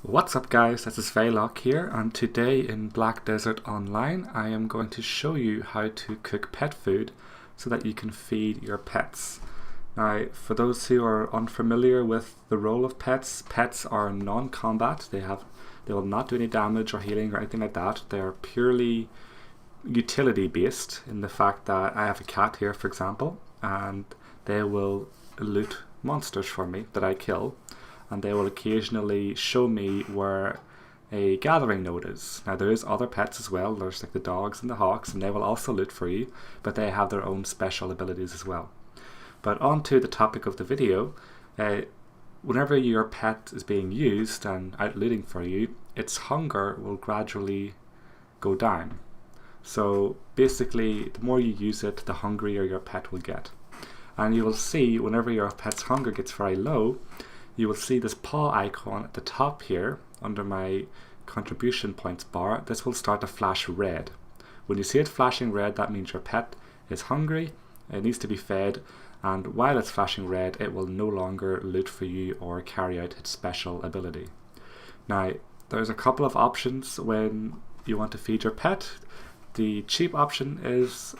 What's up guys, this is Vaylock here, and today in Black Desert Online I am going to show you how to cook pet food so that you can feed your pets. Now, for those who are unfamiliar with the role of pets, pets are non-combat. They will not do any damage or healing or anything like that. They are purely utility based in the fact that I have a cat here, for example, and they will loot monsters for me that I kill, and they will occasionally show me where a gathering node is. Now there is other pets as well, there's like the dogs and the hawks, and they will also loot for you, but they have their own special abilities as well. But on to the topic of the video, whenever your pet is being used and out looting for you, its hunger will gradually go down. So basically, the more you use it, the hungrier your pet will get. And you will see whenever your pet's hunger gets very low, you will see this paw icon at the top here under my contribution points bar. This will start to flash red. When you see it flashing red, that means your pet is hungry, it needs to be fed, and while it's flashing red, it will no longer loot for you or carry out its special ability. Now, there's a couple of options when you want to feed your pet. The cheap option is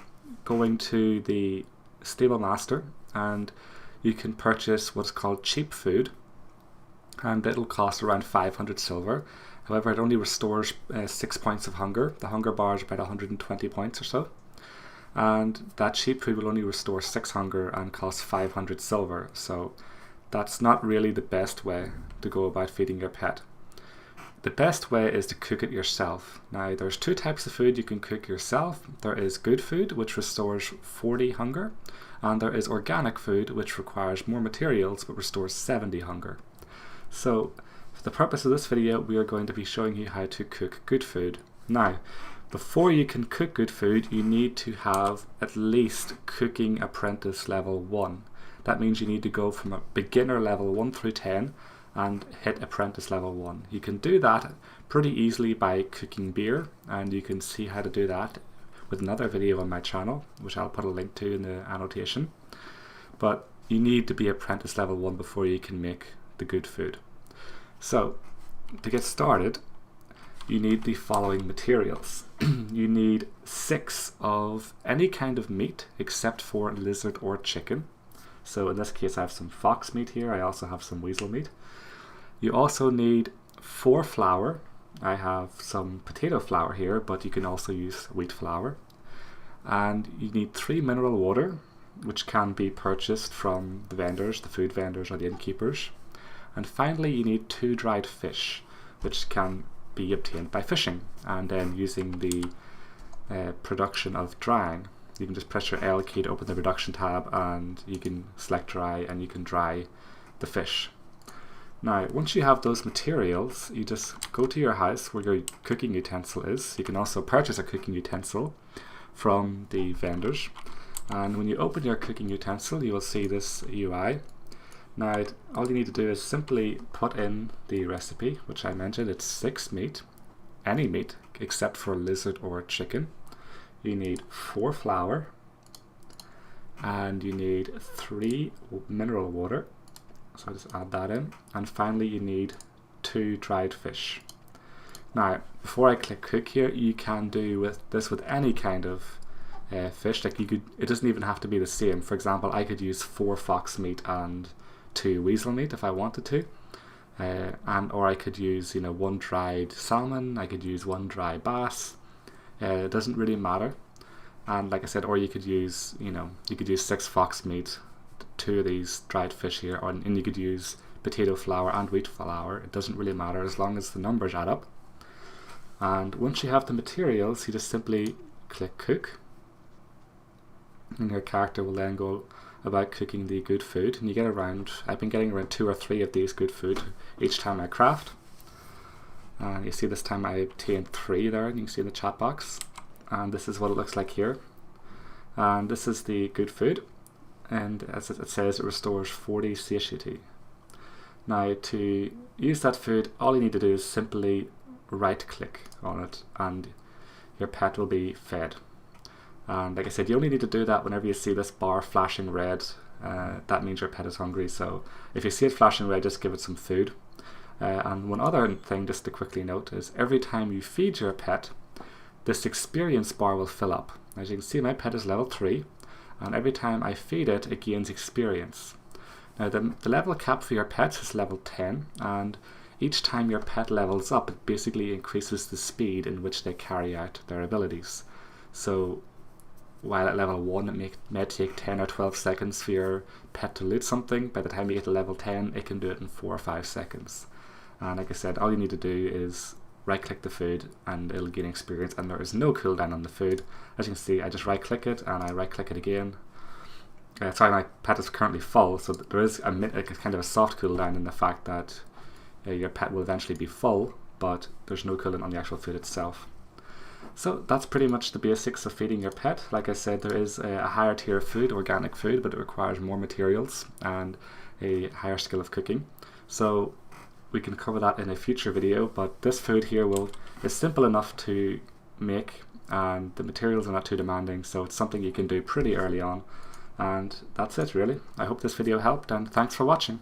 going to the stable master, and you can purchase what's called cheap food, and it'll cost around 500 silver. However, it only restores 6 points of hunger. The hunger bar is about 120 points or so, and that cheap food will only restore 6 hunger and cost 500 silver. So that's not really the best way to go about feeding your pet. The best way is to cook it yourself. Now, there's two types of food you can cook yourself. There is good food, which restores 40 hunger, and there is organic food, which requires more materials but restores 70 hunger. So, for the purpose of this video, we are going to be showing you how to cook good food. Now, before you can cook good food, you need to have at least Cooking Apprentice level 1. That means you need to go from a beginner level 1 through 10 and hit Apprentice level 1. You can do that pretty easily by cooking beer, and you can see how to do that with another video on my channel, which I'll put a link to in the annotation. But you need to be Apprentice level 1 before you can make the good food. So, to get started, you need the following materials. You need 6 of any kind of meat except for lizard or chicken. So in this case I have some fox meat here, I also have some weasel meat. You also need 4 flour. I have some potato flour here, but you can also use wheat flour. And you need 3 mineral water, which can be purchased from the vendors, the food vendors or the innkeepers. And finally you need 2 dried fish, which can be obtained by fishing and then using the production of drying. You can just press your L key to open the production tab, and you can select dry and you can dry the fish. Now, once you have those materials, you just go to your house where your cooking utensil is. You can also purchase a cooking utensil from the vendors, and when you open your cooking utensil, you will see this UI. Now, all you need to do is simply put in the recipe, which I mentioned. It's 6 meat, any meat except for lizard or chicken. You need 4 flour, and you need 3 mineral water, so I'll just add that in, and finally you need 2 dried fish. Now, before I click cook here, you can do this with any kind of fish. Like it doesn't even have to be the same. For example, I could use 4 fox meat and 2 weasel meat if I wanted to, or I could use 1 dried salmon. I could use 1 dry bass. It doesn't really matter. And like I said, or you could use you could use 6 fox meat, 2 of these dried fish here, and you could use potato flour and wheat flour. It doesn't really matter as long as the numbers add up. And once you have the materials, you just simply click cook, and your character will then go about cooking the good food. And you get I've been getting around 2 or 3 of these good food each time I craft. And you see this time I obtained 3 there, and you can see in the chat box. And this is what it looks like here. And this is the good food. And as it says, it restores 40 satiety. Now, to use that food, all you need to do is simply right click on it, and your pet will be fed. And like I said, you only need to do that whenever you see this bar flashing red. That means your pet is hungry. So if you see it flashing red, just give it some food. And one other thing just to quickly note is every time you feed your pet, this experience bar will fill up. As you can see, my pet is level 3, and every time I feed it, it gains experience. Now the level cap for your pets is level 10, and each time your pet levels up, it basically increases the speed in which they carry out their abilities. So while at level 1 it may take 10 or 12 seconds for your pet to loot something, by the time you get to level 10 it can do it in 4 or 5 seconds. And like I said, all you need to do is right click the food and it'll gain experience, and there is no cooldown on the food. As you can see, I just right click it and I right click it again. Sorry, my pet is currently full, so there is a kind of a soft cooldown in the fact that your pet will eventually be full, but there's no cooldown on the actual food itself. So that's pretty much the basics of feeding your pet. Like I said, there is a higher tier of food, organic food, but it requires more materials and a higher skill of cooking. So we can cover that in a future video, but this food here is simple enough to make, and the materials are not too demanding, so it's something you can do pretty early on. And that's it really. I hope this video helped, and thanks for watching.